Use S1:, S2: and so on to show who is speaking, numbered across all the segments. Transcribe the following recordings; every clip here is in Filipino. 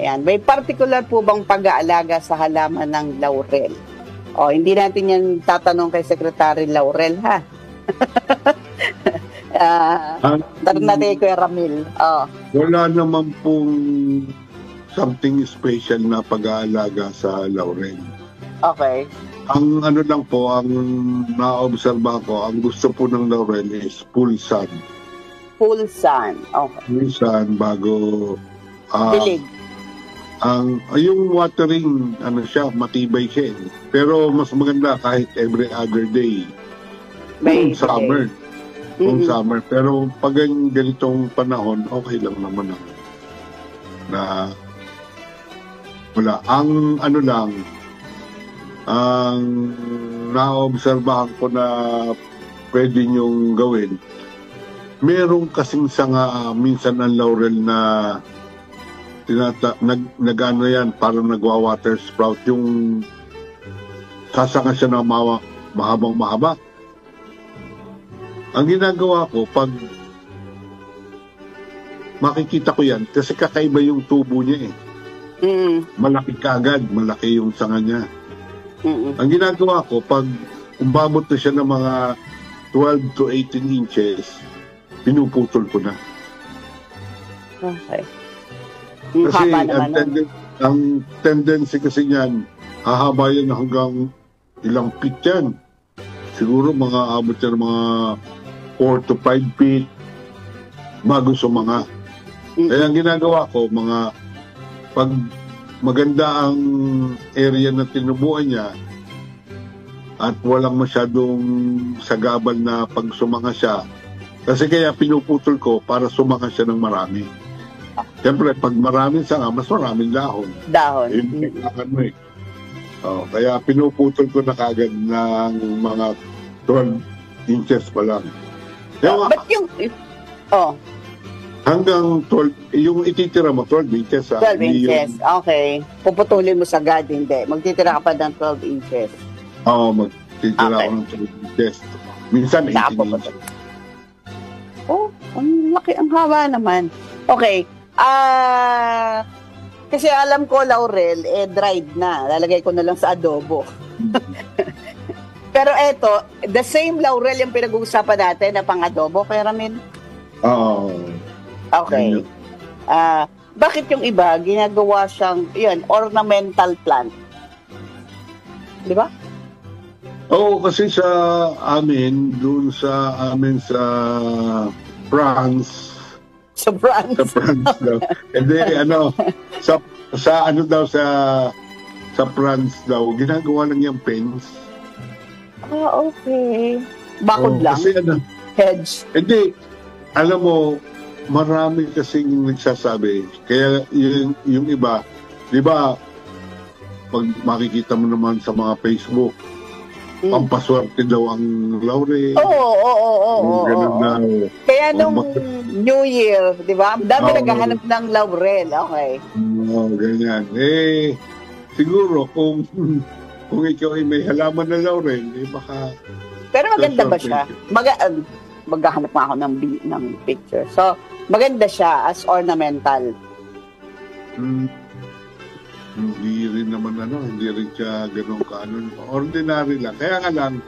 S1: Ayan. May particular po bang pag-aalaga sa halaman ng laurel? Hindi natin yan tatanong kay Secretary Laurel, ha? Tanong natin kay Kuya Ramil.
S2: Wala naman pong something special na pag-aalaga sa laurel.
S1: Okay.
S2: Ang ano lang po, ang na-obserba ko, ang gusto po ng laurel is full sun.
S1: Full sun. Okay.
S2: Full sun bago
S1: dilig.
S2: Yung watering, siya, matibay siya. Pero mas maganda kahit every other day. Kung summer. Kung summer. Pero pag ganitong panahon, okay lang naman na wala. Ang naobserbahan ko na pwede niyong gawin, merong kasing sanga minsan ang laurel na nag-ano yan, parang nagwa-water sprout, yung sasanga siya ng mahabang mahaba. Ang ginagawa ko, pag makikita ko yan, kasi kakaiba yung tubo niya eh. Malaki kagad, malaki yung sanga niya. Ang ginagawa ko, pag umabot na siya ng mga 12 to 18 inches, pinuputol ko na.
S1: Okay.
S2: Kasi ang tendency kasi niyan, hahaba yan hanggang ilang feet yan. Siguro mga abot yan mga 4 to 5 feet bago sumanga. Kaya ang ginagawa ko, pag maganda ang area na tinubuan niya at walang masyadong sagabal na pag sumanga siya, kasi kaya pinuputol ko para sumanga siya ng marami. Siyempre, pag maraming sanga, mas maraming dahon. Kaya pinuputol ko na kagad ng mga 12 inches pa lang.
S1: But yung...
S2: Hanggang 12, yung ititira mo, 12 inches.
S1: 12 inches, okay. Puputulin mo sagad, hindi. Magtitira ka pa ng 12 inches.
S2: Magtitira ako ng 12 inches. Minsan 18 inches.
S1: Ang laki, ang haba naman. Okay. Kasi alam ko, laurel, dried na. Lalagay ko na lang sa adobo. Pero eto, the same laurel yung pinag-uusapan natin na pang-adobo, Kuya Ramil? Okay. Bakit yung iba, ginagawa siyang, ornamental plant? Di ba?
S2: Kasi sa amin, doon sa France,
S1: Sa France
S2: daw. Hindi, sa France daw, ginagawa lang yung pens.
S1: Okay. Bakod lang?
S2: Kasi
S1: Hedge.
S2: Hindi, alam mo, marami kasing nagsasabi. Kaya yung iba, di ba, pag makikita mo naman sa mga Facebook, pampaswerte daw ang laurel.
S1: Oo. Kaya nung New Year, di ba? Dami naghahanap ng laurel. Okay.
S2: Ganyan. Siguro kung ikaw ay may halaman na laurel, baka...
S1: Pero maganda ba siya? Maghahanap nga ako ng picture. So, maganda siya as ornamental.
S2: Hindi rin naman hindi rin siya ganun ordinary lang. Kaya nga lang,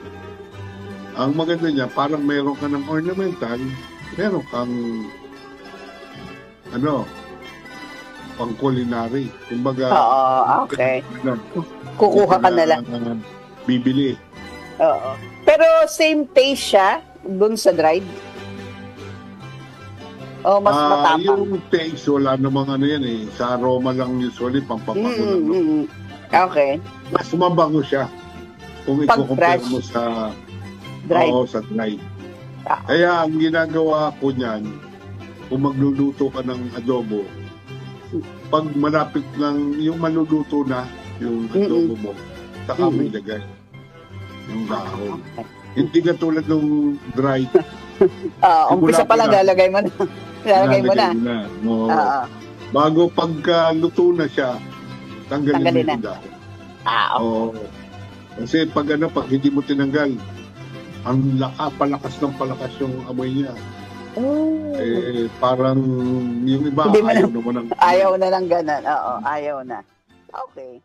S2: ang maganda niya, parang meron ka ng ornamental, meron kang pang culinary. Kumbaga,
S1: okay. Kukuha ka na lang.
S2: Bibili.
S1: Oo. Pero same taste siya dun sa dried? Mas matapang.
S2: Yung taste, wala namang yan eh. Sa aroma lang usually, pampabango lang.
S1: Okay.
S2: Mas mabango siya kung i-compare mo sa dried. Sa dried. Kaya ang ginagawa ko niyan, kung magluluto ka ng adobo, pag malapit lang, yung maluluto na, yung adobo mo, saka mo ilagay yung dahon. Hindi ka tulad ng dried.
S1: Umpisa pa lang, lalagay mo na. Lalagay mo na.
S2: Bago pagka-luto na siya, tanggalin mo yung dahon. Kasi pag hindi mo tinanggal, palakas ng palakas yung amoy niya.
S1: Oh.
S2: Parang yung iba
S1: Hindi
S2: ayaw naman ng
S1: ayaw na lang ganun. Oo, ayaw na. Okay.